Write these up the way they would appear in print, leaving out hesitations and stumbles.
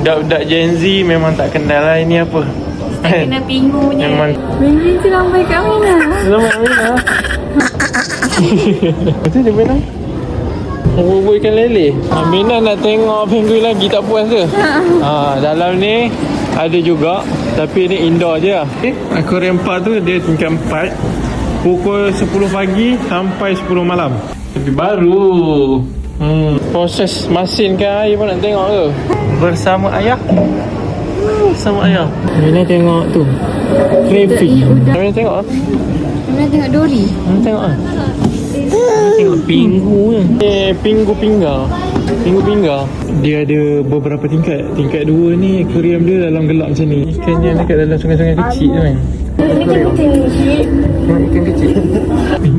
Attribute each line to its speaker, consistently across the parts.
Speaker 1: Budak-budak Gen Z memang tak kenal lah ini apa.
Speaker 2: Tak kena pingu punya.
Speaker 1: Memang
Speaker 2: Benji tu lambai kat Mina.
Speaker 1: selamat Aminah. Betul dia Aminah. Bubur ikan lele. Aminah nak tengok penguin lagi tak puas ke? Dalam ni ada juga, tapi ni indoor je lah. Aquarium Park tu dia tingkat 4, pukul 10 pagi sampai 10 malam. Tapi baru. Proses masinkan air pun nak tengok ke? Bersama ayah. Bersama ayah. Mina tengok tu crayfish. Mina tengok ah.
Speaker 2: Mina tengok Dori.
Speaker 1: Mina tengok ah. Tengok pingu ni. Pingu pingga. Pingu pingga. Dia ada beberapa tingkat. Tingkat 2 ni aquarium dia dalam gelap macam ni. Ikan yang dekat dalam sungai-sungai kecil tu kan. Aquarium. Ikan kecil.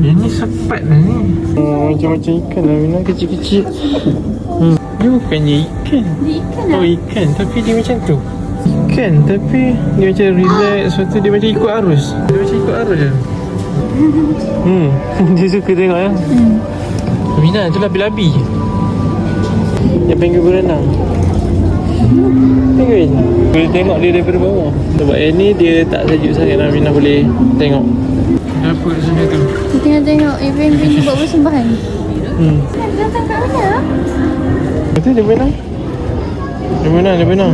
Speaker 1: Yang ni sepat lah ni. Macam-macam ikan lah Mina, kecil-kecil. Dia bukannya ikan.
Speaker 2: Dia ikan lah.
Speaker 1: Oh ikan, tapi dia macam tu. Ikan, tapi dia macam relax. Lepas tu dia macam ikut arus. Dia macam ikut arus je. Dia suka tengok ya. Mina, tu labi-labi. Yang penguin berenang. Penguin boleh tengok dia daripada bawah. Sebab yang ni dia tak sejuk sangat lah, Mina boleh tengok. Apa kat sana tu?
Speaker 2: Kita tengah tengok penguin tu buat persembahan. Datang kat mana?
Speaker 1: Betul dia Mina? Dia Mina, dia Mina.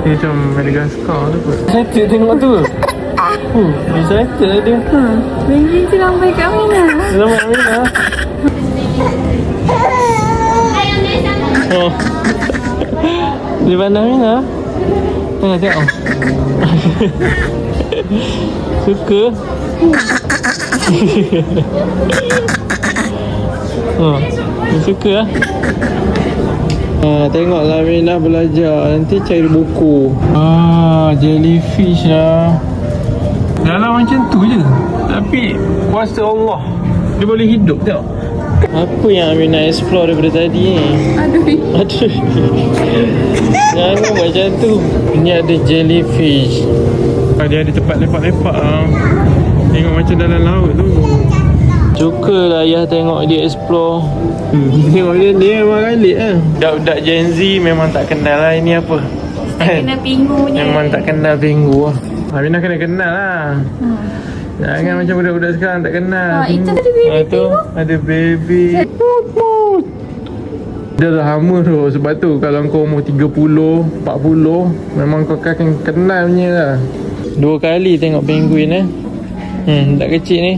Speaker 1: Ni macam Madagascar tu kot. Excited tengok tu. Excited dia.
Speaker 2: Benji tu lambai kat Mina.
Speaker 1: Selamat Aminah. Oh. Dia pandang Aminah. Tengok tengok. Suka. Dia suka lah. Tengoklah Aminah belajar. Nanti cari buku. Jellyfish lah. Dalam macam tu je. Tapi kuasa Allah, dia boleh hidup tengok. Apa yang Aminah explore daripada tadi ni? Aduh. Jangan buat macam tu. Ini ada jellyfish. Dia ada tempat lepak-lepak lah. Tengok macam dalam laut tu. Sukalah ayah tengok dia explore. Tengok dia memang galit lah. Budak-budak Gen Z memang tak kenal lah ini apa.
Speaker 2: Tak kena pingu punya.
Speaker 1: Memang tak kenal pingu lah. Aminah kena kenal lah. Jangan macam budak-budak sekarang tak kenal.
Speaker 2: Itu ada baby
Speaker 1: tu ada baby. Dia dah lama tu. Sebab tu kalau kau umur 30, 40, memang kau akan kenal punya lah. 2 kali tengok penguin tak kecil ni.